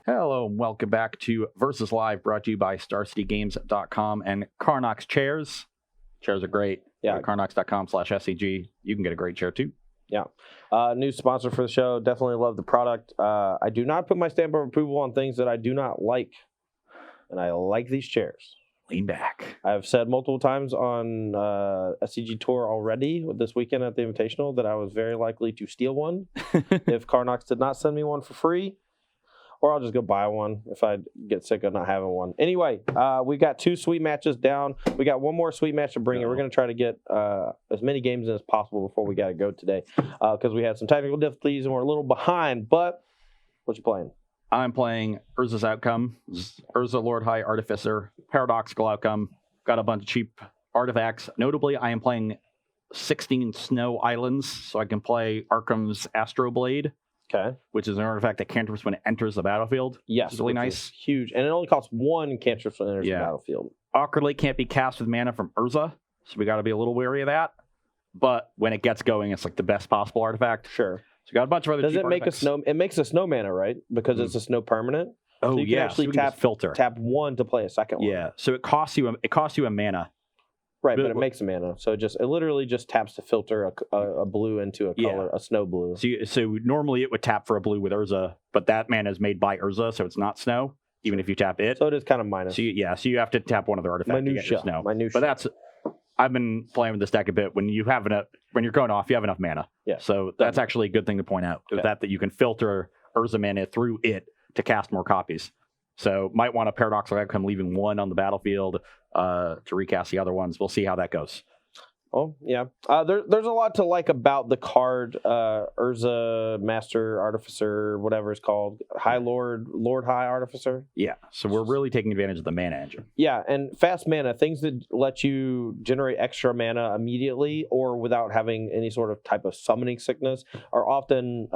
Hello and welcome back to Versus Live, brought to you by StarCityGames.com and Carnox Chairs. Chairs are great. Yeah. Carnox.com/SCG. You can get a great chair too. Yeah. New sponsor for the show. Definitely love the product. I do not put my stamp of approval on things that I do not like. And I like these chairs. Lean back. I've said multiple times on SCG Tour already this weekend at the Invitational that I was very likely to steal one if Carnox did not send me one for free. Or I'll just go buy one if I get sick of not having one. Anyway, we got 2 sweet matches down. We got one more sweet match to bring in. We're going to try to get as many games in as possible before we got to go today because we had some technical difficulties and we're a little behind. But what you playing? I'm playing Urza's Outcome. Urza Lord High Artificer. Paradoxical Outcome. Got a bunch of cheap artifacts. Notably, I am playing 16 Snow Islands, so I can play Arkham's Astro Blade. Okay. Which is an artifact that cantrips when it enters the battlefield. Yes. Which is really nice. Huge. And it only costs 1 cantrip when it enters the battlefield. Awkwardly can't be cast with mana from Urza, so we got to be a little wary of that. But when it gets going, it's like the best possible artifact. Sure. So we got a bunch of other Does cheap it make artifacts. it makes a snow mana, right? Because it's a snow permanent. Oh, so you can actually tap tap 1 to play a second one. Yeah. So it costs you a mana. Right, but it makes a mana, so it literally just taps to filter a blue into a color, a snow blue. So normally it would tap for a blue with Urza, but that mana is made by Urza, so it's not snow, even if you tap it. So it is kind of minus. So you have to tap one of the artifacts to get your snow. But I've been playing with this deck a bit. When you're going off, you have enough mana. Yeah. So that's actually a good thing to point out. Is that you can filter Urza mana through it to cast more copies. So might want a Paradoxical Outcome leaving 1 on the battlefield to recast the other ones. We'll see how that goes. Oh, yeah. There's a lot to like about the card, Urza, Master Artificer, whatever it's called, High Lord High Artificer. Yeah, so we're really taking advantage of the mana engine. Yeah, and fast mana, things that let you generate extra mana immediately or without having any sort of type of summoning sickness are often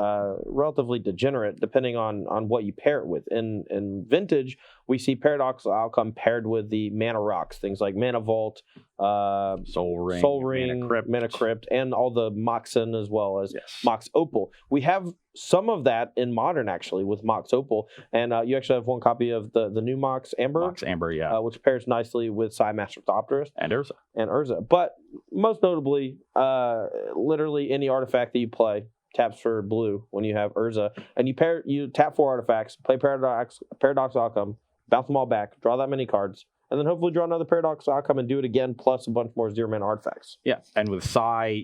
relatively degenerate depending on what you pair it with. In Vintage, we see Paradoxical Outcome paired with the mana rocks, things like Mana Vault, Soul Ring, Mana Crypt, and all the Moxen as well as Mox Opal. We have some of that in Modern, actually, with Mox Opal, and you actually have 1 copy of the new Mox Amber. Mox Amber, yeah. Which pairs nicely with Psy Master Thopterist. And Urza. But most notably, literally any artifact that you play taps for blue when you have Urza, and you tap 4 artifacts, play Paradoxical Outcome, bounce them all back, draw that many cards, and then hopefully draw another Paradoxical Outcome and do it again, plus a bunch more 0-mana artifacts. Yeah, and with Psy,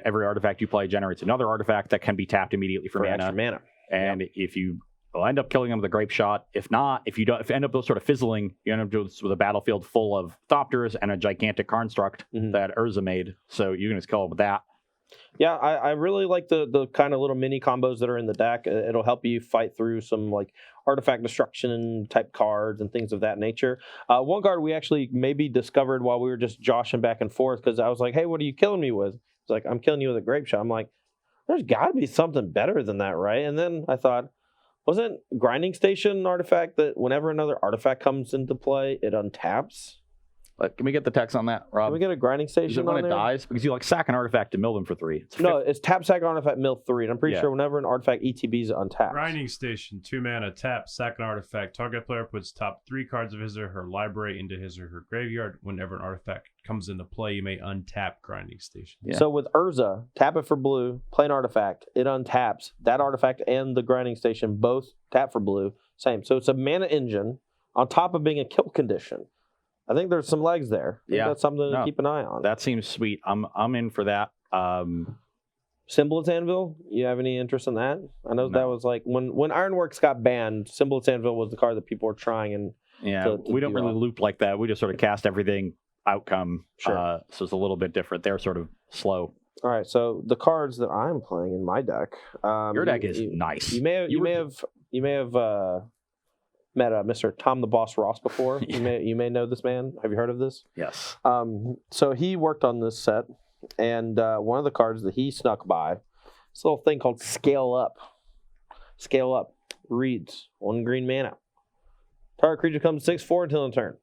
every artifact you play generates another artifact that can be tapped immediately for mana. Extra mana. And if you end up killing them with a Grape Shot, if not, if you end up sort of fizzling, you end up with a battlefield full of Thopters and a gigantic construct that Urza made. So you can just kill it with that. Yeah, I really like the kind of little mini combos that are in the deck. It'll help you fight through some like artifact destruction type cards and things of that nature. 1 card we actually maybe discovered while we were just joshing back and forth because I was like, hey, what are you killing me with? It's like, I'm killing you with a Grape Shot. I'm like, there's got to be something better than that, right? And then I thought, wasn't Grinding Station an artifact that whenever another artifact comes into play, it untaps? Can we get the text on that, Rob? Can we get a Grinding Station? Is it when it dies? Because you sack an artifact to mill them for 3. It's tap, sack, artifact, mill 3. And I'm pretty sure whenever an artifact ETBs, it untaps. Grinding Station, 2 mana, tap, sack an artifact. Target player puts top 3 cards of his or her library into his or her graveyard. Whenever an artifact comes into play, you may untap Grinding Station. Yeah. So with Urza, tap it for blue, play an artifact, it untaps. That artifact and the Grinding Station both tap for blue. Same. So it's a mana engine on top of being a kill condition. I think there's some legs there. I think that's something to keep an eye on. That seems sweet. I'm in for that. Semblance Anvil, you have any interest in that? I know that was like when Ironworks got banned, Semblance Anvil was the card that people were trying. And we don't really loop like that. We just sort of cast everything Outcome. So it's a little bit different. They're sort of slow. All right, so the cards that I'm playing in my deck. Your deck is nice. You may have met Mr. Tom the Boss Ross before. You may know this man. Have you heard of this? Yes. So he worked on this set, and one of the cards that he snuck by, this little thing called Scale Up. Scale Up reads 1 green mana. Target creature comes 6/4 until end turn.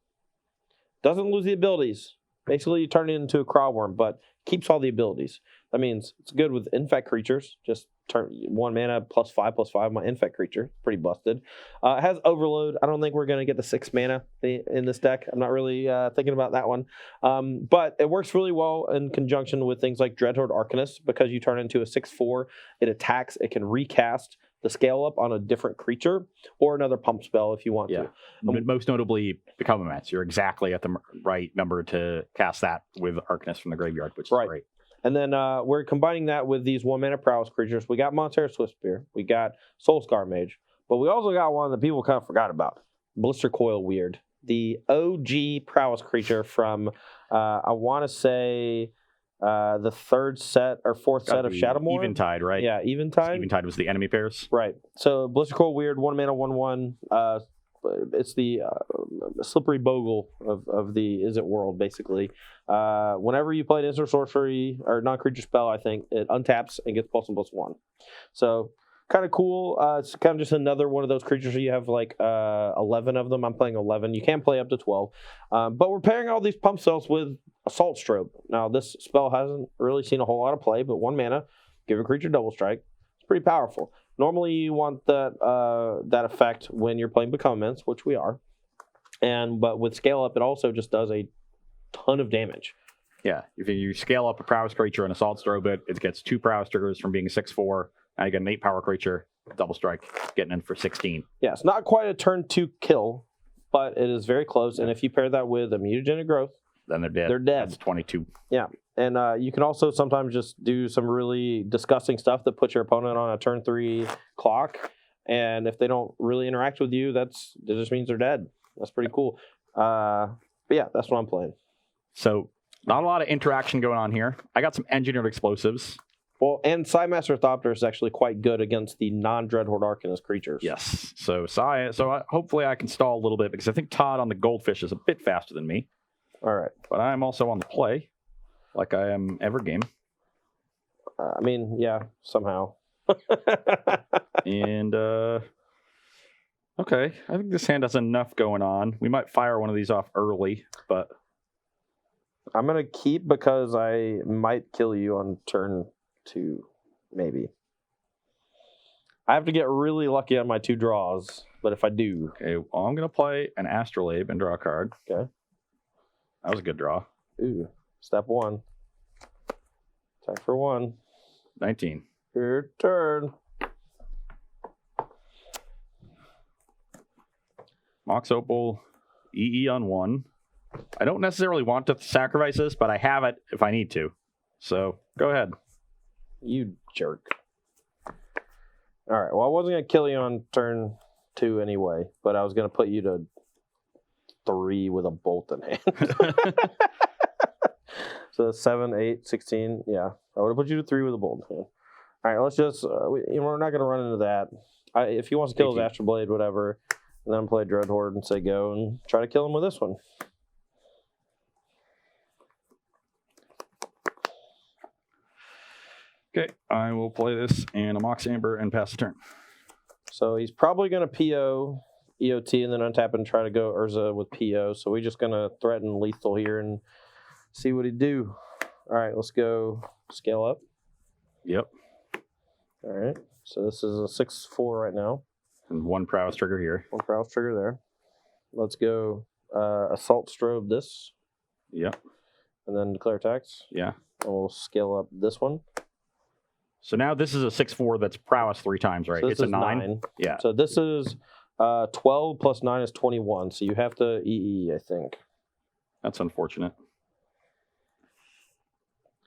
Doesn't lose the abilities. Basically, you turn it into a Crawworm, but keeps all the abilities. That means it's good with infect creatures. Just turn 1 mana +5/+5. My infect creature, pretty busted. It has overload. I don't think we're gonna get the 6 mana in this deck. I'm not really thinking about that one. But it works really well in conjunction with things like Dreadhorde Arcanist, because you turn into a 6/4. It attacks. It can recast the scale up on a different creature or another pump spell if you want to. Most notably, Become a Mess. You're exactly at the right number to cast that with Arcanist from the graveyard, which is great. And then we're combining that with these 1 mana prowess creatures. We got Montero Swiftspear. We got Soulscar Mage. But we also got one that people kind of forgot about. Blister Coil Weird. The OG prowess creature from, I want to say, the 3rd set or 4th set of Shadowmoor. Eventide, right? Yeah, Eventide. Eventide was the enemy pairs. Right. So Blister Coil Weird, 1 mana, 1/1. It's the slippery bogle of the Is It world, basically. Whenever you play an instant sorcery or non-creature spell, I think it untaps and gets +1/+1. So kind of cool. It's kind of just another one of those creatures where you have like 11 of them. I'm playing 11. You can play up to 12. But we're pairing all these pump spells with Assault Strobe. Now, this spell hasn't really seen a whole lot of play, but 1 mana, give a creature double strike. It's pretty powerful. Normally, you want that effect when you're playing Become Immense, which we are. But with Scale Up, it also just does a ton of damage. Yeah, if you scale up a prowess creature and Assault Strobe it gets 2 prowess triggers from being 6/4. Now you get an 8 power creature, double strike, getting in for 16. Yeah, it's not quite a turn 2 kill, but it is very close. And if you pair that with a Mutagenic Growth, then they're dead. They're dead. That's 22. Yeah. And you can also sometimes just do some really disgusting stuff that puts your opponent on a turn 3 clock. And if they don't really interact with you, that just means they're dead. That's pretty cool. But yeah, that's what I'm playing. So not a lot of interaction going on here. I got some engineered explosives. Well, and Psymaster Thopter is actually quite good against the non-Dreadhorde Arcanist creatures. Yes. So hopefully I can stall a little bit, because I think Todd on the Goldfish is a bit faster than me. All right. But I'm also on the play, like I am every game. I mean, yeah, somehow. And, okay. I think this hand has enough going on. We might fire one of these off early, but I'm going to keep, because I might kill you on turn 2, maybe. I have to get really lucky on my 2 draws, but if I do... Okay, well, I'm going to play an Astrolabe and draw a card. Okay. That was a good draw. Ooh, step 1. Attack for 1. 19. Your turn. Mox Opal, EE on 1. I don't necessarily want to sacrifice this, but I have it if I need to. So, go ahead. You jerk. All right, well, I wasn't going to kill you on turn 2 anyway, but I was going to put you to 3 with a bolt in hand. So 7, 8, 16. Yeah, I would have put you to 3 with a bolt in hand. All right, let's just, we're not going to run into that. If he wants to kill his Astral Blade, whatever, and then play Dreadhorde and say go and try to kill him with this one. Okay, I will play this and a Mox Amber and pass the turn. So he's probably going to PO EOT and then untap and try to go Urza with PO. So we're just going to threaten lethal here and see what he do. All right, let's go scale up. Yep. All right, so this is a 6/4 right now. And 1 prowess trigger here. 1 prowess trigger there. Let's go Assault Strobe this. Yep. And then declare attacks. Yeah. And we'll scale up this one. So now this is a 6/4 that's prowess 3 times, right? So it's a 9. Yeah. So this is 12 plus 9 is 21. So you have to EE, I think. That's unfortunate.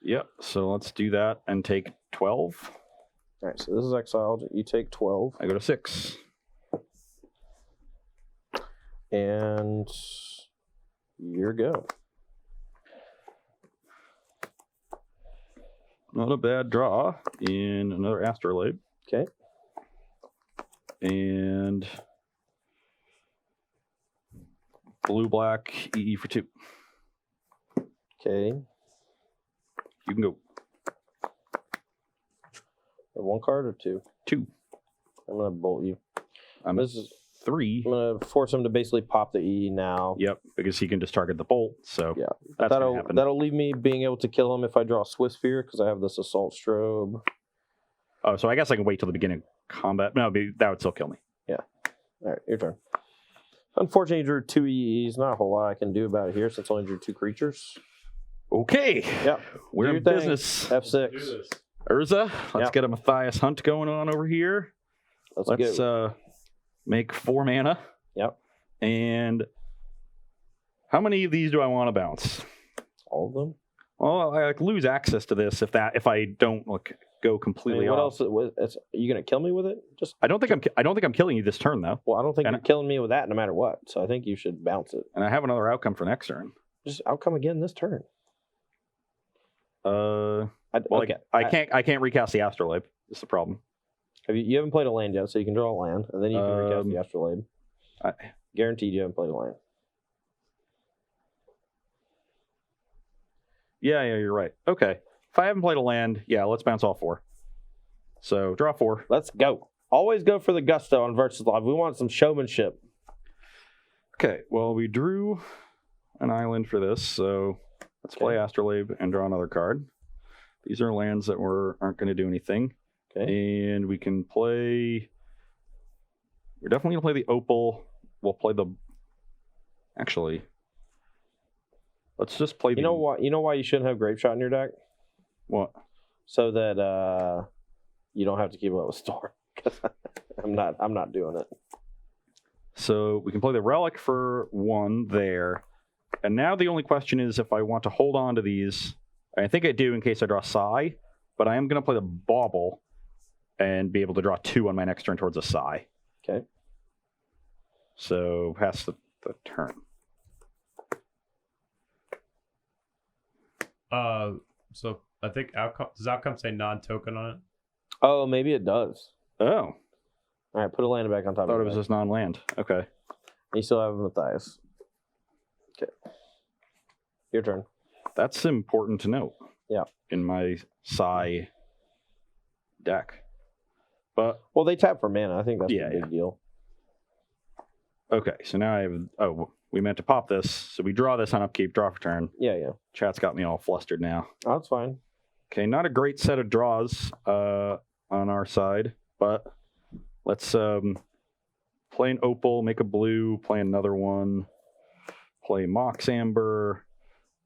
Yep. So let's do that and take 12. All right. So this is exiled. You take 12. I go to 6. And you're go. Not a bad draw in another Astrolabe. Okay. And blue-black EE for 2. Okay. You can go. 1 card or 2? 2. I'm going to bolt you. This is 3. I'm going to force him to basically pop the E now. Yep, because he can just target the bolt. So yeah, that's gonna happen. that'll leave me being able to kill him if I draw Swift Sphere, because I have this Assault Strobe. Oh, so I guess I can wait till the beginning of combat. No, that would still kill me. All right, your turn. Unfortunately, you drew 2 EEs. Not a whole lot I can do about it here since I only drew 2 creatures. Okay. Yep. We're Do in your thing. business. F6. Do this. Urza, let's Yep. get a Matthias Hunt going on over here. Let's go. Make 4 mana. Yep. And how many of these do I want to bounce? All of them. Well, I lose access to this if I don't go I completely mean, what off. else? Are you gonna kill me with it? Just I don't think I'm killing you this turn though, well, I don't think And you're killing me with that no matter what. So I think you should bounce it. and I have another outcome for next turn. Just outcome again this turn. Well, Okay. I can't recast the Astrolabe. That's the problem. You haven't played a land yet, so you can draw a land, and then you can recast the Astrolabe. I- Guaranteed you haven't played a land. Yeah, you're right. Okay, if I haven't played a land, yeah, let's bounce all 4. So draw 4. Let's go. Always go for the gusto on Versus Live. We want some showmanship. Okay, well, we drew an island for this, so let's play Astrolabe and draw another card. These are lands that aren't going to do anything. Okay. And we can play... We're definitely going to play the Opal. We'll play the... Actually, let's just play the... You know why you shouldn't have Grape Shot in your deck? What? So that you don't have to keep up with Storm. I'm not doing it. So we can play the Relic for 1 there. And now the only question is if I want to hold on to these. I think I do in case I draw Psy, but I am going to play the Bauble and be able to draw 2 on my next turn towards a Psy. Okay. So pass the turn. So I think does outcome say non-token on it? Oh, maybe it does. Oh, All right, put a land back on I top thought of it was just non-land. Okay. You still have Matthias. Okay. Your turn. That's important to note. Yeah. In my Psy deck. But, Well, they tap for mana. I think that's Yeah, a big deal. okay, so now I have... Oh, we meant to pop this. So we draw this on upkeep, draw for turn. Yeah. Chat's got me all flustered now. Oh, that's fine. Okay, not a great set of draws on our side, but let's play an Opal, make a blue, play another one, play Mox Amber.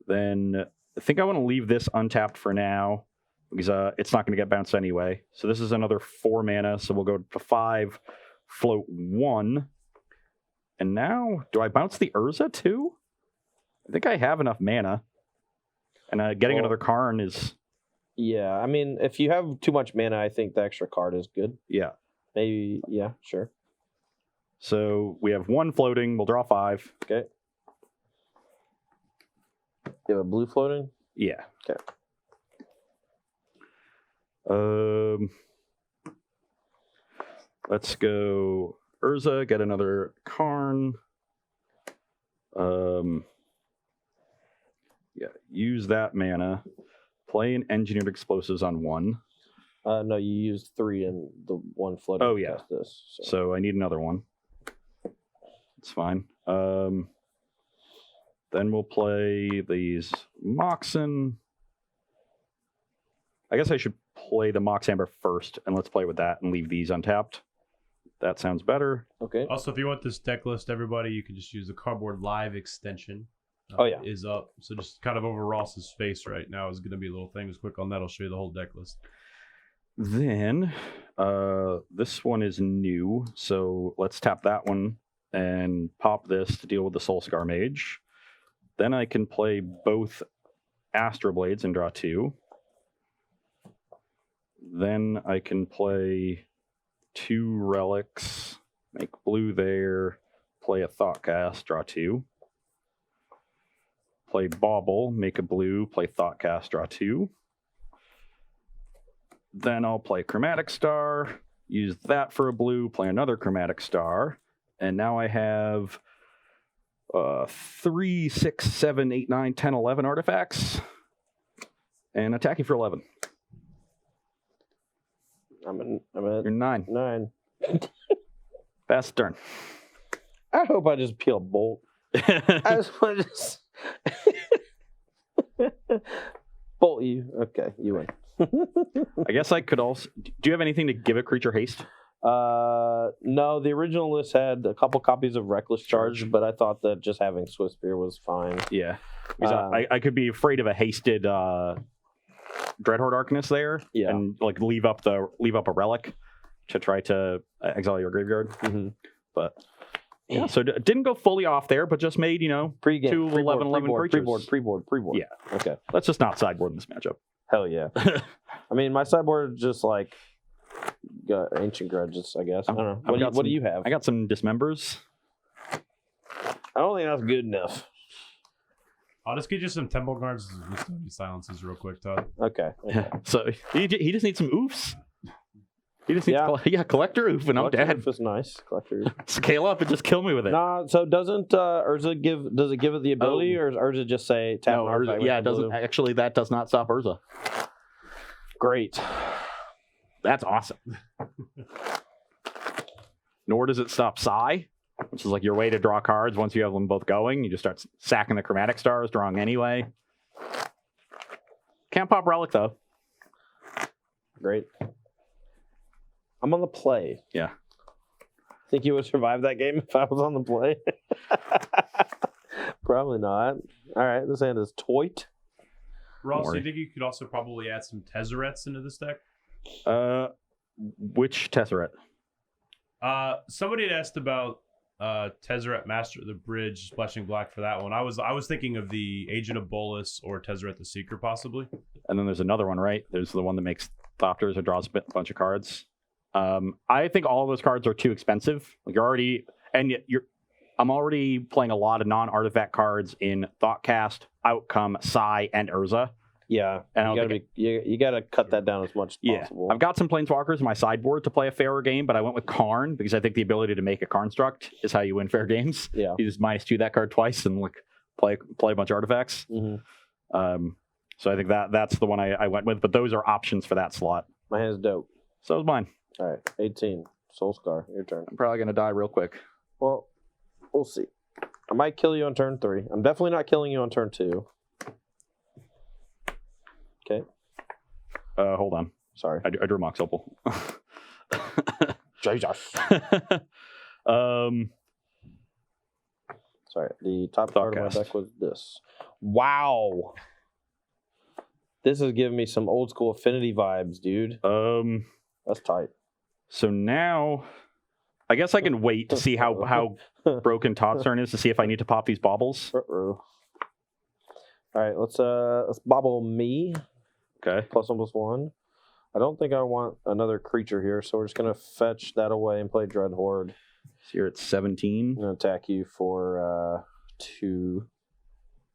Then I think I want to leave this untapped for now because it's not going to get bounced anyway. So this is another 4 mana, so we'll go to 5, float 1. And now, do I bounce the Urza too? I think I have enough mana. And getting another Karn is... Yeah, I mean, if you have too much mana, I think the extra card is good. Yeah. Maybe, yeah, sure. So we have 1 floating. We'll draw 5. Okay. You have a blue floating? Yeah. Okay. Let's go Urza, get another Karn. Yeah, use that mana. Play an Engineered Explosives on 1. No, you used 3 and the 1 floating. Oh, yeah. Test this, So I need another one. It's fine. Then we'll play these Moxen. I guess I should play the Mox Amber first, and let's play with that and leave these untapped. That sounds better. Okay. Also, if you want this deck list, everybody, you can just use the Cardboard Live extension. Oh, yeah. Is up. So just kind of over Ross's face right now is going to be a little thing. Just click on that. I'll show you the whole deck list. Then this one is new, so let's tap that one and pop this to deal with the Soulscar Mage. Then I can play both Astroblades and draw 2. Then I can play 2 Relics, make blue there, play a Thoughtcast, draw 2. Play Bauble, make a blue, play Thoughtcast, draw 2. Then I'll play Chromatic Star, use that for a blue, play another Chromatic Star, and now I have 3, 6, 7, 8, 9, 10, 11 artifacts, and attacking for 11. I'm You're at 9. 9. Fast turn. I hope I just peel a bolt. I just want to just bolt you. Okay, you win. I guess I could also. Do you have anything to give a creature haste? No, the original list had a couple copies of Reckless Charge, but I thought that just having Swift Spear was fine. Yeah. Because I could be afraid of a hasted Dreadhorde Arcanist there, Yeah. and like leave up a relic to try to exile your graveyard. Mm-hmm. But yeah, so didn't go fully off there, but just made Pre-game, two 11/11 creatures. Pre-board. Yeah. Okay. Let's just not sideboard in this matchup. Hell yeah. I mean, my sideboard is just like got Ancient Grudges, I guess. I don't know. What do you have? I got some Dismembers. I don't think that's good enough. I'll just get you some Temple Guards and Stony Silences real quick, Todd. Okay. So he just needs some oofs. He just needs collector oof, and I'm Collector dead. Oof is nice. Collector Oof. Scale up and just kill me with it. Nah, so doesn't Urza does it give it the ability, or does Urza just say tap No, an artifact? Urza, it doesn't. Actually, that does not stop Urza. Great. That's awesome. Nor does it stop Psy, which is like your way to draw cards once you have them both going. You just start sacking the Chromatic Stars, drawing anyway. Can't pop Relic, though. Great. I'm on the play. Yeah. Think you would survive that game if I was on the play? Probably not. All right, this hand is Toit. Ross, do you think you could also probably add some Tezzerets into this deck? Which Tesseract? Somebody had asked about Tezzeret Master of the Bridge, Splashing Black for that one. I was thinking of the Agent of Bolus or Tezzeret the Seeker, possibly. And then there's another one, right? There's the one that makes Thopters or draws a bunch of cards. I think all of those cards are too expensive. Like I'm already playing a lot of non-artifact cards in Thoughtcast, Outcome, Psy, and Urza. Yeah, And you gotta cut that down as much as possible. I've got some Planeswalkers in my sideboard to play a fairer game, but I went with Karn because I think the ability to make a Karnstruct is how you win fair games. Yeah, you just -2 that card twice and play a bunch of artifacts. Mm-hmm. So I think that's the one I went with, but those are options for that slot. My hand's dope. So is mine. All right, 18. Soul Scar, your turn. I'm probably gonna die real quick. Well, we'll see. I might kill you on turn 3. I'm definitely not killing you on turn 2. Okay. Hold on. Sorry. I drew Mox Opal. Jesus. Sorry. The top card of my deck was this. Wow. This is giving me some old school Affinity vibes, dude. That's tight. So now, I guess I can wait to see how broken Todd's turn is to see if I need to pop these baubles. All right, let's bobble me. Okay. +1/+1. I don't think I want another creature here, so we're just gonna fetch that away and play Dreadhorde. So you're at 17. I'm gonna attack you for 2.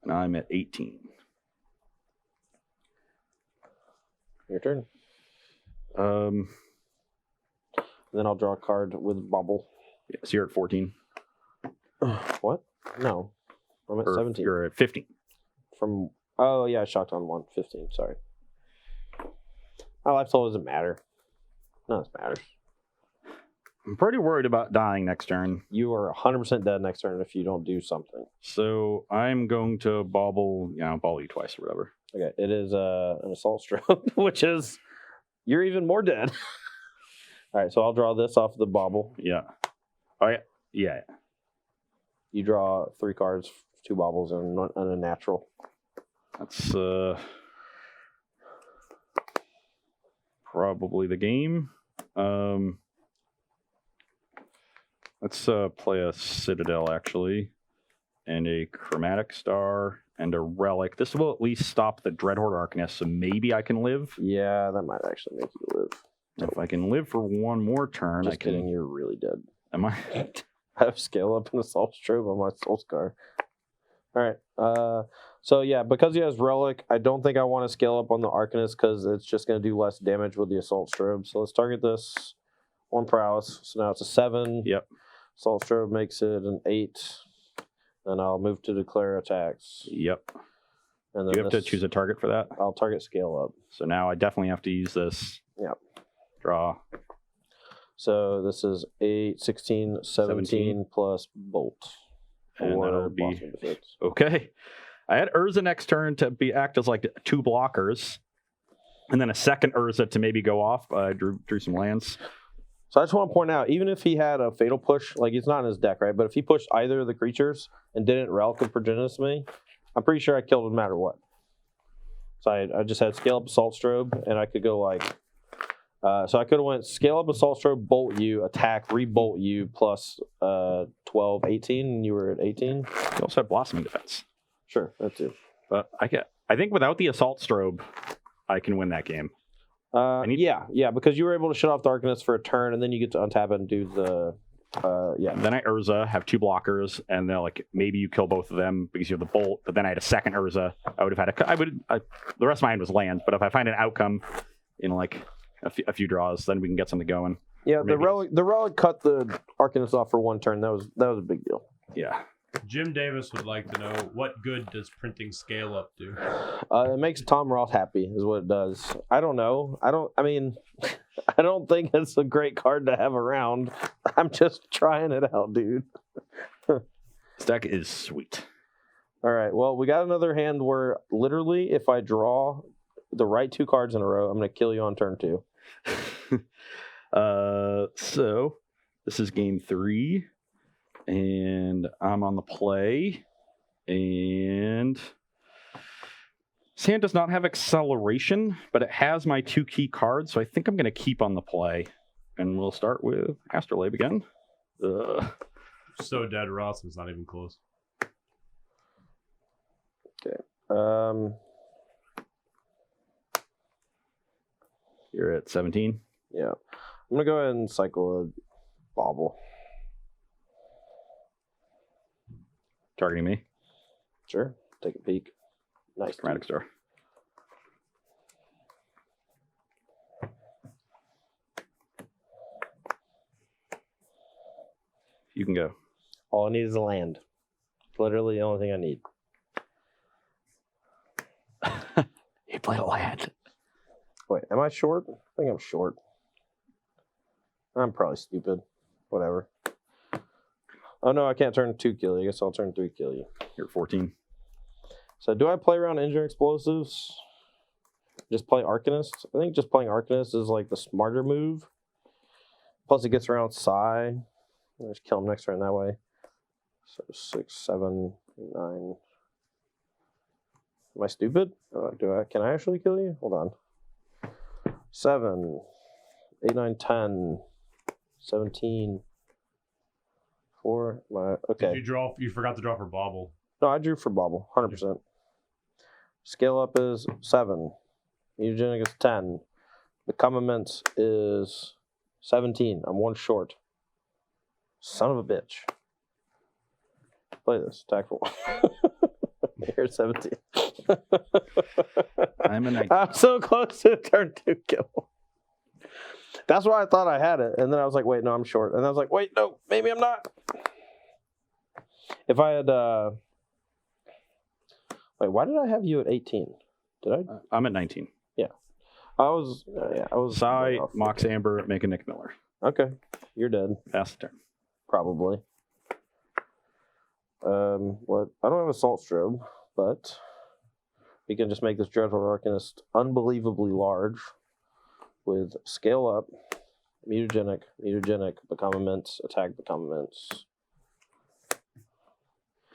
And I'm at 18. Your turn. Then I'll draw a card with bobble. Yeah, so you're at 14. What? No. I'm at 17. You're at 15. Oh, yeah, I shocked on 1. 15, sorry. My life total doesn't matter. None of this matters. I'm pretty worried about dying next turn. You are 100% dead next turn if you don't do something. So I'm going to bobble. Yeah, I'll bobble you twice or whatever. Okay, it is an Assault Strobe, which is... You're even more dead. All right, so I'll draw this off the bobble. Yeah. Oh, yeah. Yeah. You draw 3 cards, 2 bobbles, and a natural. That's probably the game. Let's play a Citadel, actually, and a Chromatic Star, and a Relic. This will at least stop the Dreadhorde Arcanist, so maybe I can live. Yeah, that might actually make you live. If I can live for one more turn, Just kidding, you're really dead. Am I? I have Scale Up and Assault Strobe on my Soul Scar. All right. So yeah, because he has Relic, I don't think I want to Scale Up on the Arcanist because it's just going to do less damage with the Assault Strobe. So let's target this. 1 Prowess. So now it's a 7. Yep. Assault Strobe makes it an 8. Then I'll move to declare attacks. Yep. And then you have to choose a target for that? I'll target Scale Up. So now I definitely have to use this. Yep. Draw. So this is 8, 16, 17 plus Bolt. And that'll be... Blossom Defense. Okay. I had Urza next turn to act as like 2 blockers. and then a second Urza to maybe go off. I drew some lands. So I just want to point out, even if he had a fatal push, like it's not in his deck, right? But if he pushed either of the creatures and didn't Relic of Progenitus me, I'm pretty sure I killed him no matter what. So I just had Scale Up Assault Strobe, and I could go like, so I could have went Scale Up Assault Strobe, Bolt you, attack, rebolt you, plus 12, 18, and you were at 18. You also have Blossoming Defense. Sure, that too. But I think without the Assault Strobe, I can win that game. Yeah, because you were able to shut off Darkness for a turn, and then you get to untap it and do the, Then I Urza, have 2 blockers, and then like maybe you kill both of them because you have the Bolt. But then I had a second Urza. I would have had the rest of my hand was land. But if I find an outcome in like a few draws, then we can get something going. Yeah, the relic cut the Arcanist off for 1 turn. That was a big deal. Yeah. Jim Davis would like to know, what good does printing Scale Up do? It makes Tom Roth happy, is what it does. I don't know. I don't think it's a great card to have around. I'm just trying it out, dude. This deck is sweet. All right. Well, we got another hand where literally, if I draw the right 2 cards in a row, I'm going to kill you on turn 2. So this is game 3. And I'm on the play, and this hand does not have acceleration, but it has my 2 key cards, so I think I'm going to keep on the play. And we'll start with Astrolabe again. So dead, Ross. It's not even close. Okay. You're at 17. Yeah. I'm going to go ahead and cycle a Bauble. Targeting me. Sure. Take a peek. Nice. Chromatic Star. You can go. All I need is a land. Literally the only thing I need. You played a land. Wait, am I short? I think I'm short. I'm probably stupid. Whatever. Oh no, I can't turn 2 kill you. I guess I'll turn 3 kill you. You're at 14. So do I play around Engine Explosives? Just play Arcanist? I think just playing Arcanist is like the smarter move. Plus it gets around Psi. I'll just kill him next turn that way. So 6, 7, 9. Am I stupid? Can I actually kill you? Hold on. 7, 8, 9, 10, 17. 4. Okay. Did you draw? You forgot to draw for Bauble. No, I drew for Bauble, 100%. Scale Up is 7. Mutagenic is 10. The Commandments is 17. I'm 1 short. Son of a bitch. Play this. Attack for 1. Here's 17. I'm so close to turn 2 kill. That's why I thought I had it. And then I was like, wait, no, I'm short. And I was like, wait, no, maybe I'm not. If I had... Wait, why did I have you at 18? Did I? I'm at 19. Yeah. I was... Psi, Mox Amber, make a Nick Miller. Okay. You're dead. Pass the turn. Probably. What? I don't have Assault Strobe, but we can just make this Dreadful Arcanist unbelievably large with Scale Up, Mutagenic, Become Immense, Attack, Become Immense.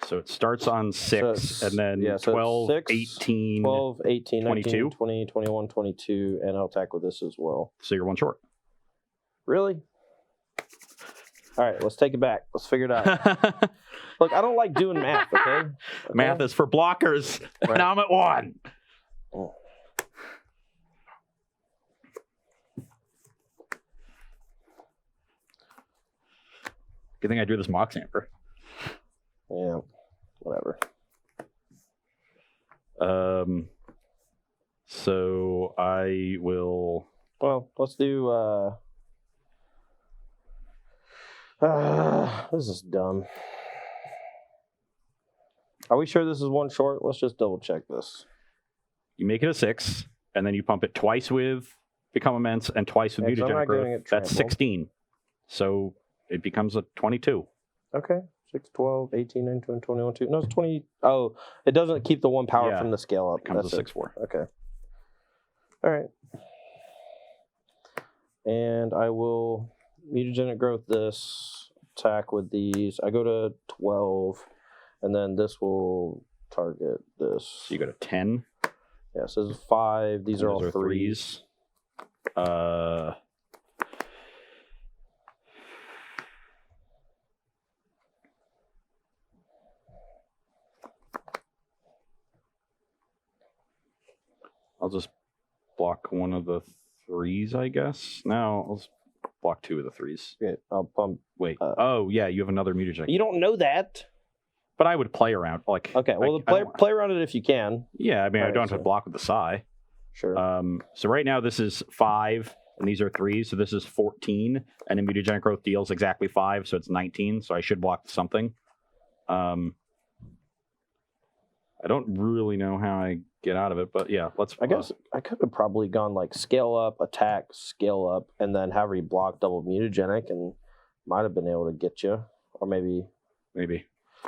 So it starts on 6, So and then 12, 6, 18, 12, 18, 22? 19, 20, 21, 22, and I'll attack with this as well. So you're 1 short. Really? All right, let's take it back. Let's figure it out. Look, I don't like doing math, okay? Math is for blockers. Right. Now I'm at 1. Oh. Good thing I drew this Mox Amber. Yeah, whatever. So I will... Well, let's do... this is dumb. Are we sure this is 1 short? Let's just double check this. You make it a 6, and then you pump it twice with Become Immense and twice with Yeah, 'cause I'm Mutagenic not getting Growth. it That's trampled. 16. So it becomes a 22. Okay. 6, 12, 18, 19, 20, 21, 2. No, it's 20. Oh, it doesn't keep the 1 power Yeah, from the Scale Up. It becomes That's a it. 6-4. Okay. All right. And I will mutagenic growth this, attack with these. I go to 12, and then this will target this. So you go to 10. Yeah, so this is 5. These are all threes. I'll just block one of the threes, I guess. No, I'll just block 2 of the threes. Okay, I'll pump. Wait. Oh, yeah, you have another mutagenic. You don't know that. But I would play around. Like, Okay, well, play around it if you can. Yeah, I mean, I Right, don't have to block with the psi. Sure. So right now this is 5, and these are 3, so this is 14, and then mutagenic growth deals exactly 5, so it's 19, so I should block something. I don't really know how I get out of it, but yeah, let's... I guess I could have probably gone like scale up, attack, scale up, and then have you block double mutagenic, and might have been able to get you. Or maybe.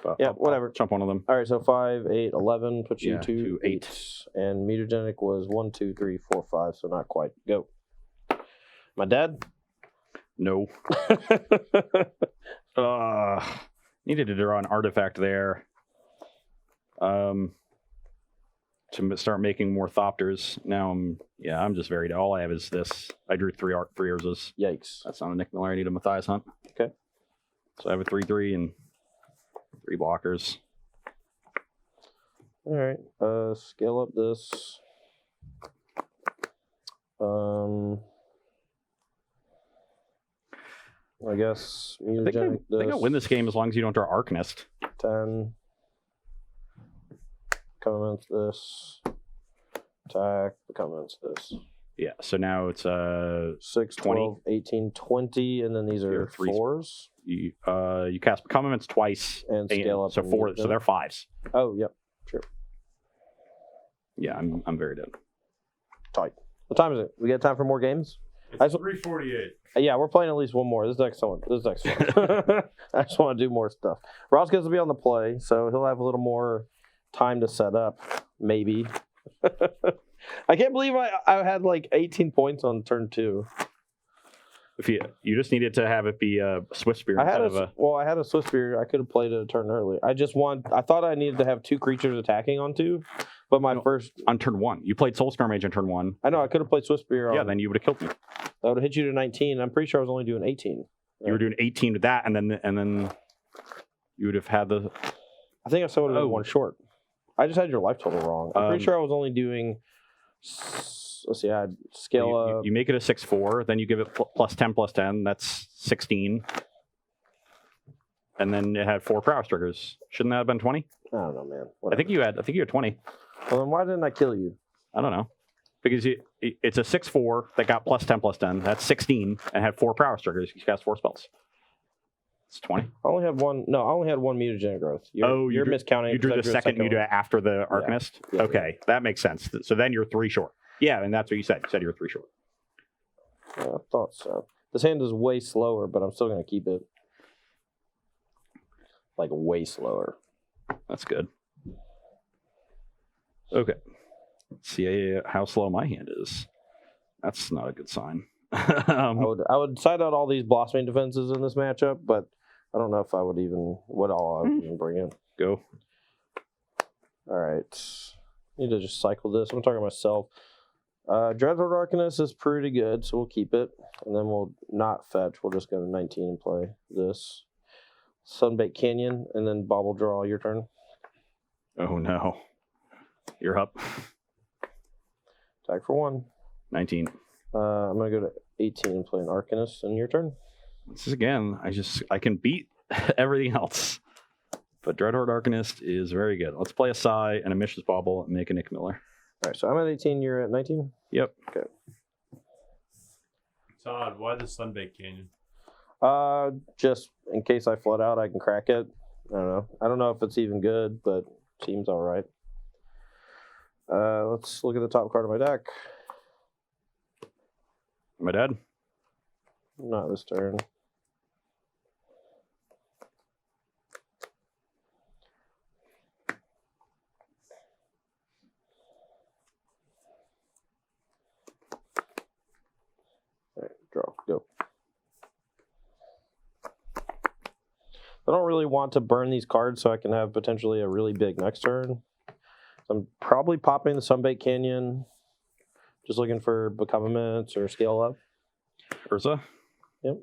But Yeah, I'll whatever. jump one of them. All right, so 5, 8, 11, put you Yeah, to 8. 8. And mutagenic was 1, 2, 3, 4, 5, so not quite. Go. My dad? No. Needed to draw an artifact there. To start making more Thopters. Now I'm just very... All I have is this. I drew 3 Urzas. Yikes. That's not a Nick Miller. I need a Matthias Hunt. Okay. So I have a 3/3 and 3 blockers. All right. Scale up this. I guess I think I'll win this game as long as you don't draw Arcanist. 10. Comments this. Attack. Comments this. Yeah, so now it's 6, 20. 12, 18, 20, and then these are Here, 3s. 4s. You cast Comments twice. And scale up. So and 4, mute so them. they're 5s. Oh, yep. Sure. Yeah, I'm very dead. Tight. What time is it? We got time for more games? It's 3:48. Yeah, we're playing at least one more. This is excellent. This is excellent. I just want to do more stuff. Ross gets to be on the play, so he'll have a little more time to set up, maybe. I can't believe I had like 18 points on turn 2. If you just needed to have it be a Swift Spear I had instead of a... I had a Swift Spear. I could have played it a turn early. I thought I needed to have 2 creatures attacking on 2, but on turn 1. You played Soulscar Mage on turn 1. I know, I could have played Swift Spear. Yeah, then you would have killed me. That would have hit you to 19. I'm pretty sure I was only doing 18. You were doing 18 with that, and then you would have had the... I think I still would have been one short. I just had your life total wrong. I'm pretty sure I was only doing... Let's see, I had scale up. You make it a 6/4, then you give it plus 10, that's 16. And then it had 4 prowess triggers. Shouldn't that have been 20? I don't know, man. I think you had 20. Well, then why didn't I kill you? I don't know. Because it's a 6/4 that got plus 10. That's 16 and had 4 prowess triggers. You cast 4 spells. It's 20. I only had one mutagenic growth. You're miscounting. You drew the second one. muta after the Arcanist? Yeah, okay, that makes sense. So then you're 3 short. Yeah, and that's what you said. You said you were 3 short. Yeah, I thought so. This hand is way slower, but I'm still going to keep it. Like, way slower. That's good. Okay. Let's see how slow my hand is. That's not a good sign. I would side out all these blossoming defenses in this matchup, but I don't know if I would even... What all I would even bring in. Go. All right. Need to just cycle this. I'm talking to myself. Dreadlord Arcanist is pretty good, so we'll keep it. And then we'll not fetch. We'll just go to 19 and play this. Sunbait Canyon, and then Bobble Draw your turn. Oh, no. You're up. Attack for 1. 19. I'm going to go to 18 and play an Arcanist, and your turn. This is, again, I can beat everything else. But Dreadhorde Arcanist is very good. Let's play a Psy and a Mishra's Bauble and make a Nick Miller. All right, so I'm at 18, you're at 19? Yep. Okay. Todd, why the Sunbaked Canyon? Just in case I flood out, I can crack it. I don't know. I don't know if it's even good, but seems all right. Let's look at the top card of my deck. Am I dead? Not this turn. I don't really want to burn these cards so I can have potentially a really big next turn. I'm probably popping the Sunbait Canyon. Just looking for Become Immense or Scale Up. Urza. Yep.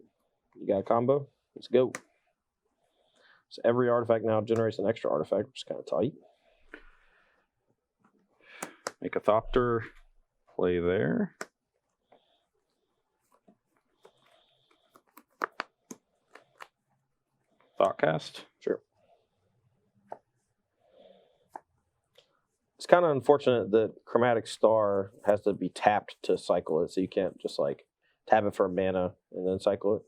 You got a combo? Let's go. So every artifact now generates an extra artifact, which is kind of tight. Make a Thopter. Play there. Thoughtcast. Sure. It's kind of unfortunate that Chromatic Star has to be tapped to cycle it, so you can't just like tap it for mana and then cycle it.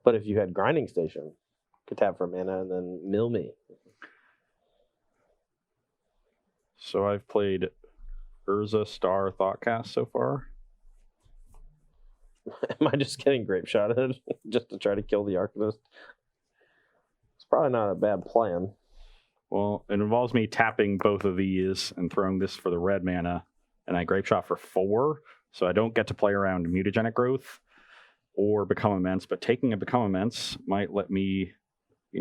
But if you had Grinding Station, you could tap for mana and then mill me. So I've played Urza, Star, Thoughtcast so far. Am I just getting grape shotted just to try to kill the Arcanist? It's probably not a bad plan. Well, it involves me tapping both of these and throwing this for the red mana, and I grape shot for 4, so I don't get to play around mutagenic growth or Become Immense, but taking a Become Immense might let me, be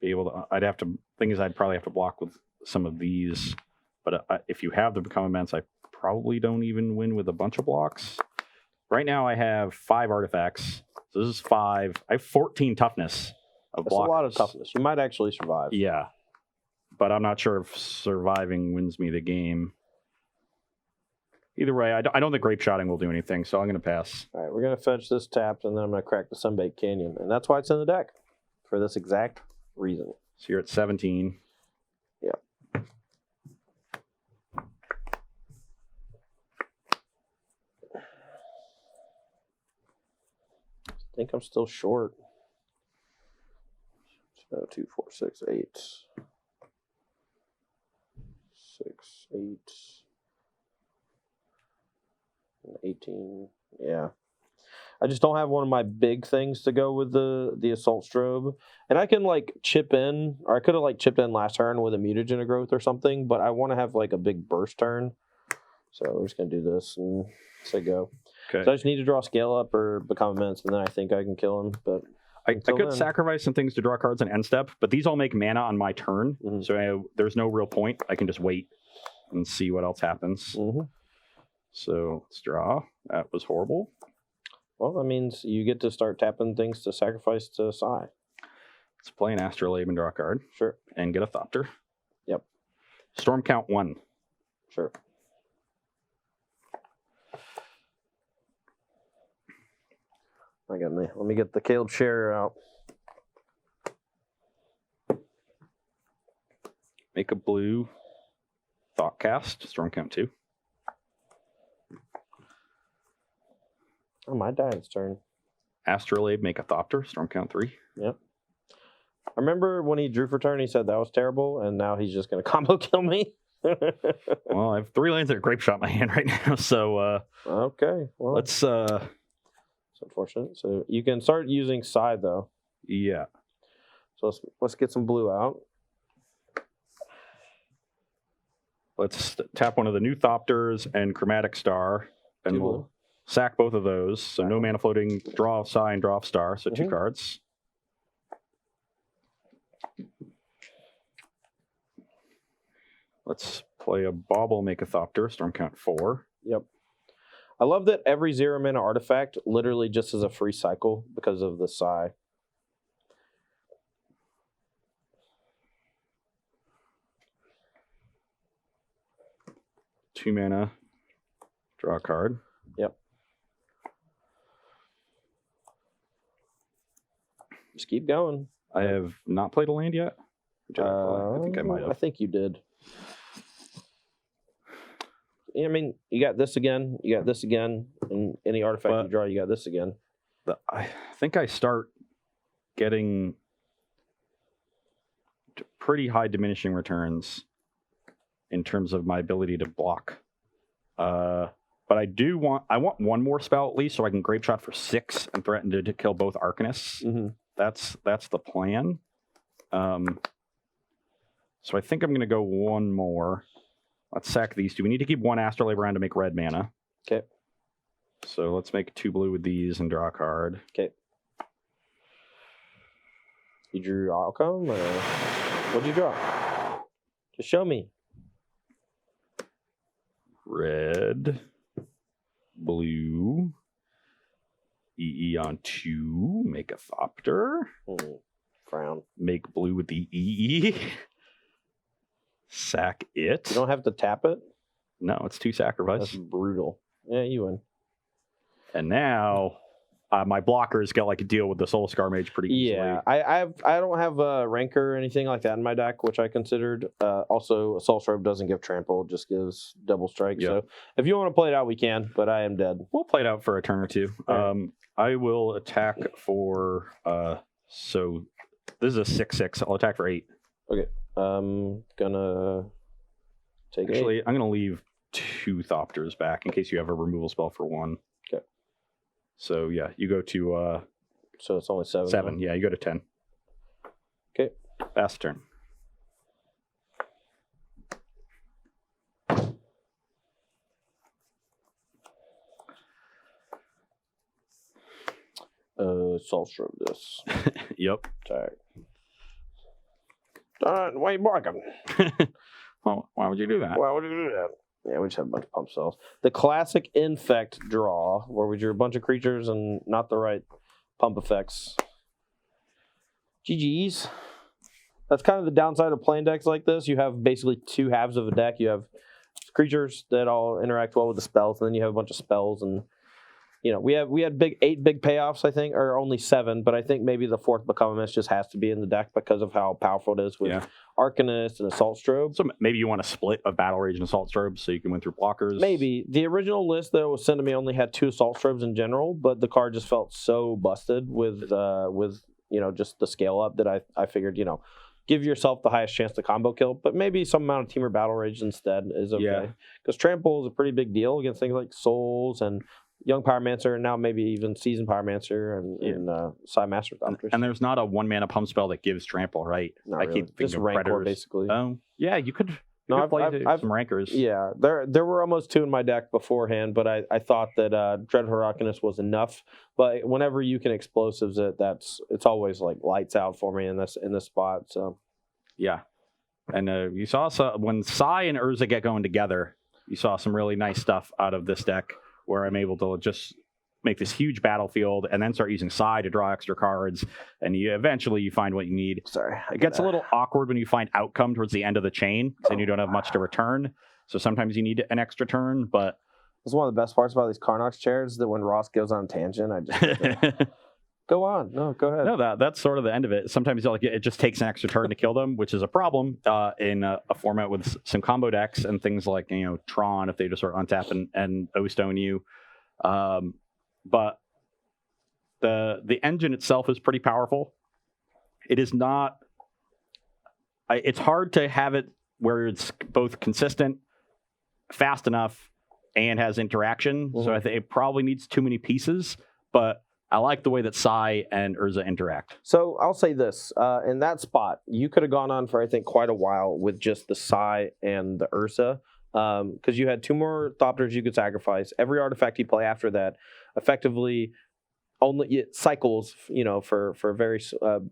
able to, I'd probably have to block with some of these, but if you have the Become Immense, I probably don't even win with a bunch of blocks. Right now I have 5 artifacts, so this is 5. I have 14 toughness of That's block. a lot of toughness. You might actually survive. Yeah, but I'm not sure if surviving wins me the game. Either way, I don't think grape shotting will do anything, so I'm going to pass. All right, we're going to fetch this tapped, and then I'm going to crack the Sunbait Canyon. And that's why it's in the deck, for this exact reason. So you're at 17. Yep. I think I'm still short. So 2, 4, 6, 8. 6, 8. 18. Yeah. I just don't have one of my big things to go with the Assault Strobe. And I can like chip in, or I could have like chipped in last turn with a Mutagen Growth or something, but I want to have like a big burst turn. So we're just going to do this and say go. Okay. So I just need to draw Scale Up or Become Immense, and then I think I can kill him. But I could sacrifice some things to draw cards in end step, but these all make mana on my turn, so there's no real point. I can just wait and see what else happens. So let's draw. That was horrible. Well, that means you get to start tapping things to sacrifice to Psy. Let's play an Astrolabe and draw a card. Sure. And get a Thopter. Yep. Storm count 1. Sure. I got me. Let me get the Caleb Scherer out. Make a blue Thoughtcast. Storm count 2. Oh, my dad's turn. Astrolabe, make a Thopter. Storm count 3. Yep. I remember when he drew for turn, he said that was terrible, and now he's just going to combo kill me. Well, I have 3 lands that grape shot in my hand right now, so okay. Well, let's it's unfortunate. So you can start using Side though. yeah. So let's get some blue out. Let's tap one of the new Thopters and Chromatic Star, and we'll sack both of those. So no mana floating, draw off Psy and draw off Star, so 2 cards. Let's play a Bauble, make a Thopter, storm count 4. Yep. I love that every 0 mana artifact literally just is a free cycle because of the Psy. Two mana, draw a card. Yep. Just keep going. I have not played a land yet. I think I might have. I think you did. I mean, you got this again, you got this again, and any artifact you draw, you got this again. I think I start getting pretty high diminishing returns in terms of my ability to block. But I want one more spell at least, so I can grape shot for 6 and threaten to kill both Arcanists. That's the plan. So I think I'm going to go one more. Let's sack these 2. We need to keep one Astrolabe around to make red mana. Okay. So let's make 2 blue with these and draw a card. Okay. You drew outcome? Or what'd you draw? Just show me. Red, blue, EE on 2, make a Thopter. Frown. Make blue with the EE. Sack it. You don't have to tap it? No, it's 2 sacrifice. That's brutal. Yeah, you win. And now my blockers get like a deal with the Soul Scar Mage pretty easily. Yeah, I don't have a Rancor or anything like that in my deck, which I considered. Also, Soul Strobe doesn't give trample, just gives double strike. Yep. So if you want to play it out, we can, but I am dead. We'll play it out for a turn or two. Right. I will attack for so this is a 6/6. I'll attack for 8. Okay. Gonna take it. Actually, I'm gonna leave 2 Thopters back in case you have a removal spell for 1. Okay. So yeah, you go to So it's only 7. 7. Yeah, you go to 10. Okay. Fast turn. Soul Strobe this. Yep. Attack. Why are you blocking? Well, why would you do that? Why would you do that? Yeah, we just have a bunch of pump cells. The classic infect draw, where we drew a bunch of creatures and not the right pump effects. GG's. That's kind of the downside of playing decks like this. You have basically 2 halves of a deck. You have creatures that all interact well with the spells, and then you have a bunch of spells. And you know, we had 8 big payoffs, I think, or only 7, but I think maybe the 4th Becomist just has to be in the deck because of how powerful it is with Arcanist and Assault Strobe. So maybe you want to split of Battle Rage and Assault Strobe so you can win through blockers. Maybe. The original list that was sent to me only had 2 Assault Strobes in general, but the card just felt so busted with you know, just the scale up that I figured, you know, give yourself the highest chance to combo kill, but maybe some amount of Team or Battle Rage instead is okay. Because Trample is a pretty big deal against things like Souls and Young Pyromancer, and now maybe even Seasoned Pyromancer and Psy Master Thopters. And there's not a 1-mana pump spell that gives trample, right? Not I really. keep thinking Just of Rancor, Predators. basically. Oh, yeah, you could. No, I've played some Rancors. Yeah, there were almost 2 in my deck beforehand, but I thought that Dreadful Arcanist was enough. But whenever you can explosives it, it's always like lights out for me in this spot. So Yeah, and you saw when Psy and Urza get going together, you saw some really nice stuff out of this deck where I'm able to just make this huge battlefield and then start using Psy to draw extra cards, and eventually you find what you need. Sorry, it gets a little awkward when you find outcome towards the end of the chain, because then you don't have much to return. So sometimes you need an extra turn, but that's one of the best parts about these Karnox chairs, that when Ross goes on a tangent, I just go on. No, go ahead. No, that's sort of the end of it. Sometimes it just takes an extra turn to kill them, which is a problem in a format with some combo decks and things like, you know, Tron, if they just sort of untap and O-stone you. But the engine itself is pretty powerful. It is not. It's hard to have it where it's both consistent, fast enough, and has interaction. Mm-hmm. So I think it probably needs too many pieces. But I like the way that Psy and Urza interact. So I'll say this. In that spot, you could have gone on for, I think, quite a while with just the Psy and the Urza. Because you had 2 more Thopters you could sacrifice. Every artifact you play after that effectively only it cycles, you know, for very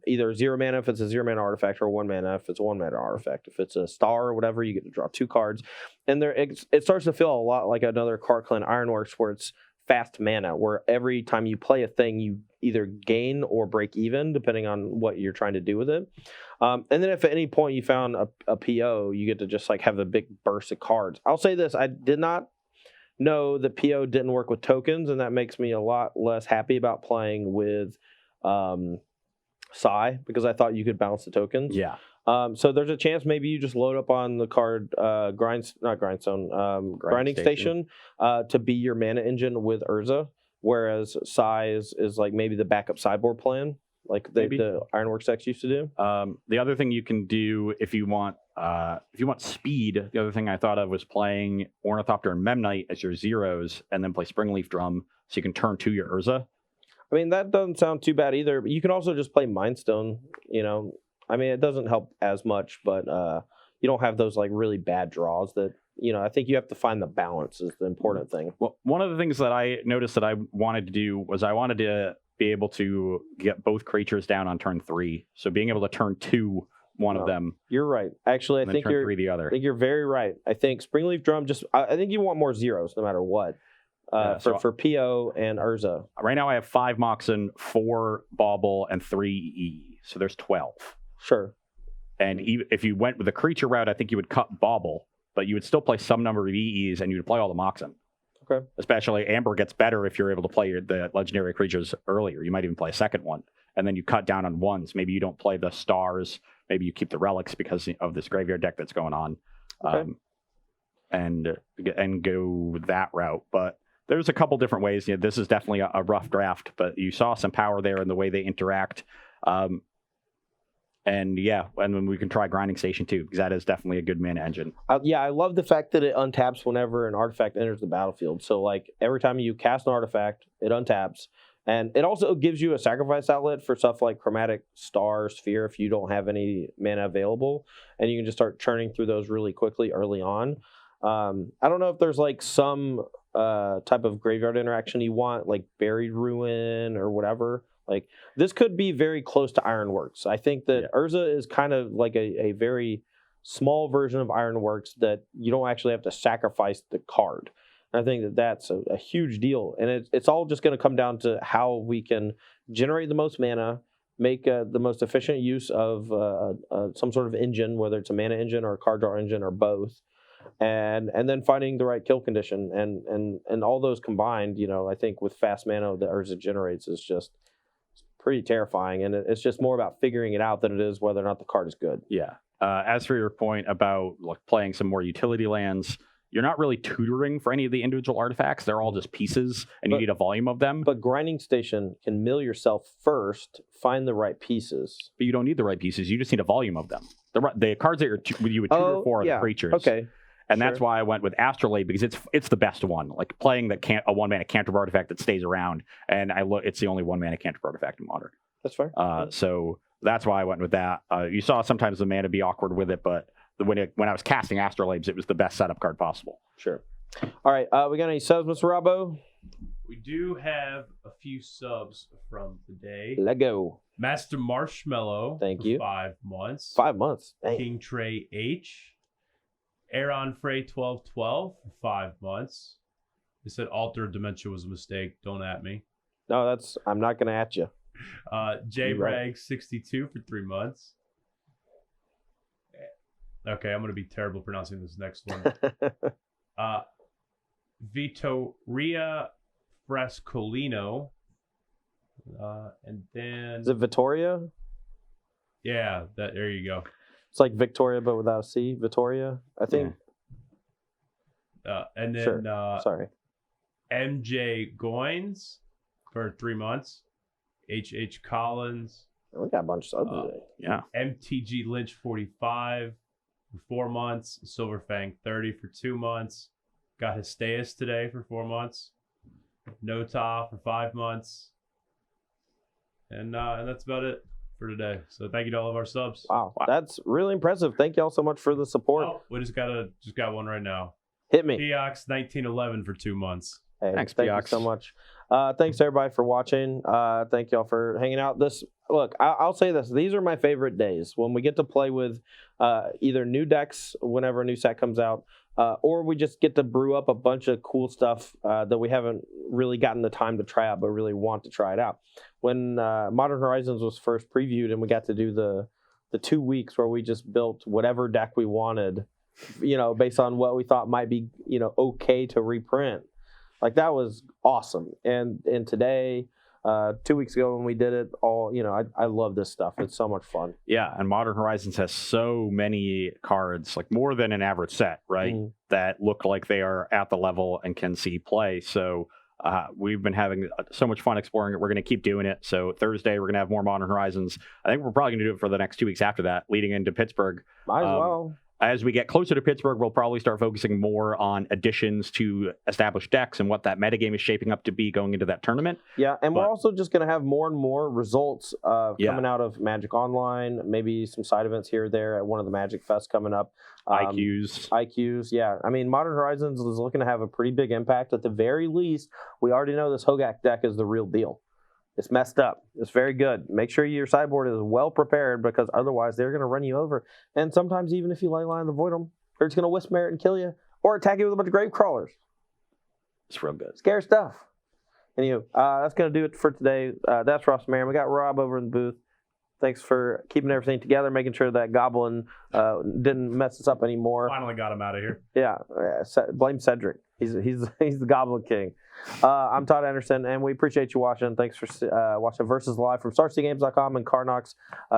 either 0 mana if it's a 0 mana artifact, or 1 mana if it's a 1 mana artifact. If it's a star or whatever, you get to draw 2 cards. And it starts to feel a lot like another Card Clan Ironworks, where it's fast mana, where every time you play a thing, you either gain or break even, depending on what you're trying to do with it. And then if at any point you found a PO, you get to just like have a big burst of cards. I'll say this, I did not know that PO didn't work with tokens, and that makes me a lot less happy about playing with Psy, because I thought you could balance the tokens. Yeah. So there's a chance maybe you just load up on the card Grinding Station to be your mana engine with Urza, whereas Psy is like maybe the backup sideboard plan, like the Ironworks decks used to do. The other thing you can do if you want speed, the other thing I thought of was playing Ornithopter and Memnite as your zeros, and then play Springleaf Drum so you can turn to your Urza. I mean, that doesn't sound too bad either. But you can also just play Mindstone, you know. I mean, it doesn't help as much, but you don't have those like really bad draws that I think you have to find the balance is the important thing. Well, one of the things that I noticed that I wanted to do was I wanted to be able to get both creatures down on turn 3. So being able to turn 2 one of them. You're right. Actually, I And think turn you're 3 the other. I think you're very right. I think Springleaf Drum I think you want more zeros no matter what. For PO and Urza. Right now I have 5 Moxen, 4 Bauble, and 3 E. So there's 12. Sure. And if you went with the creature route, I think you would cut Bauble, but you would still play some number of EEs and you would play all the Moxen. Okay. Especially Amber gets better if you're able to play the legendary creatures earlier. You might even play a second one. And then you cut down on ones. Maybe you don't play the stars. Maybe you keep the relics because of this graveyard deck that's going on. Okay. And go that route. But there's a couple different ways. This is definitely a rough draft, but you saw some power there in the way they interact. And then we can try Grinding Station too, because that is definitely a good mana engine. I love the fact that it untaps whenever an artifact enters the battlefield. So, like, every time you cast an artifact, it untaps. And it also gives you a sacrifice outlet for stuff like Chromatic Star, Sphere, if you don't have any mana available. And you can just start churning through those really quickly early on. I don't know if there's, like, some type of graveyard interaction you want, like Buried Ruin or whatever. Like, this could be very close to Ironworks. I think that Urza is kind of like a very small version of Ironworks that you don't actually have to sacrifice the card. And I think that that's a huge deal. And it's all just going to come down to how we can generate the most mana, make the most efficient use of some sort of engine, whether it's a mana engine or a card draw engine or both. And then finding the right kill condition. And all those combined, I think with fast mana that Urza generates is just pretty terrifying, and it's just more about figuring it out than it is whether or not the card is good. Yeah. As for your point about playing some more utility lands, you're not really tutoring for any of the individual artifacts. They're all just pieces, and you need a volume of them. But Grinding Station can mill yourself first, find the right pieces. But you don't need the right pieces. You just need a volume of them. The cards that you would tutor for are the creatures. Okay. And that's why I went with Astrolabe, because it's the best one. Like playing a 1-mana cantrip artifact that stays around, and it's the only 1-mana cantrip artifact in Modern. That's fair. So that's why I went with that. You saw sometimes the mana be awkward with it, but when I was casting Astrolabes, it was the best setup card possible. Sure. All right, we got any subs, Mr. Robbo? We do have a few subs from today. Let go. Master Marshmallow. Thank you. 5 months. 5 months. Dang. King Trey H. Aaron Frey 1212 for 5 months. They said Alter Dementia was a mistake. Don't at me. No, I'm not going to at you. J Rag 62 for 3 months. Okay, I'm going to be terrible pronouncing this next one. Vittoria Frescolino. And then... Is it Vittoria? Yeah, there you go. It's like Victoria, but without a C. Vittoria, I think. And then sorry, MJ Goins for 3 months. H. Collins. We got a bunch of subs today. Yeah. MTG Lynch 45 for 4 months. Silverfang 30 for 2 months. Got Histeus today for 4 months. Nota for 5 months. And that's about it for today. So thank you to all of our subs. Wow. That's really impressive. Thank y'all so much for the support. Oh, we just got one right now. Hit me. Peox 1911 for 2 months. Hey, Thanks, thank Peox. you so much. Thanks everybody for watching. Thank y'all for hanging out. I'll say this. These are my favorite days when we get to play with either new decks whenever a new set comes out, or we just get to brew up a bunch of cool stuff that we haven't really gotten the time to try out, but really want to try it out. When Modern Horizons was first previewed and we got to do the 2 weeks where we just built whatever deck we wanted, based on what we thought might be, okay to reprint. Like, that was awesome. And today, 2 weeks ago when we did it all, I love this stuff. It's so much fun. Yeah, and Modern Horizons has so many cards, like more than an average set, right? Mm. That look like they are at the level and can see play. So we've been having so much fun exploring it. We're going to keep doing it. So Thursday, we're going to have more Modern Horizons. I think we're probably going to do it for the next 2 weeks after that, leading into Pittsburgh. Might as well. as we get closer to Pittsburgh, we'll probably start focusing more on additions to established decks and what that metagame is shaping up to be going into that tournament. Yeah, and we're But- also just going to have more and more results Yeah. coming out of Magic Online, maybe some side events here or there at one of the Magic Fests coming up. IQs, yeah. I mean, Modern Horizons is looking to have a pretty big impact. At the very least, we already know this Hogak deck is the real deal. It's messed up. It's very good. Make sure your sideboard is well prepared because otherwise they're going to run you over. And sometimes even if you ley line the Void them, they're just going to Wisp Merit and kill you or attack you with a bunch of Grave Crawlers. It's real good. Scary stuff. Anyway, that's going to do it for today. That's Ross Marin. We got Rob over in the booth. Thanks for keeping everything together, making sure that Goblin didn't mess us up anymore. Finally got him out of here. Yeah, blame Cedric. He's the Goblin King. I'm Todd Anderson, and we appreciate you watching. Thanks for watching Versus Live from StarCityGames.com and Carnox.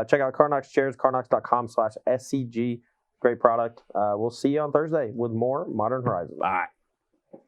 Check out Carnox chairs, carnox.com/SCG. Great product. We'll see you on Thursday with more Modern Horizons. Bye.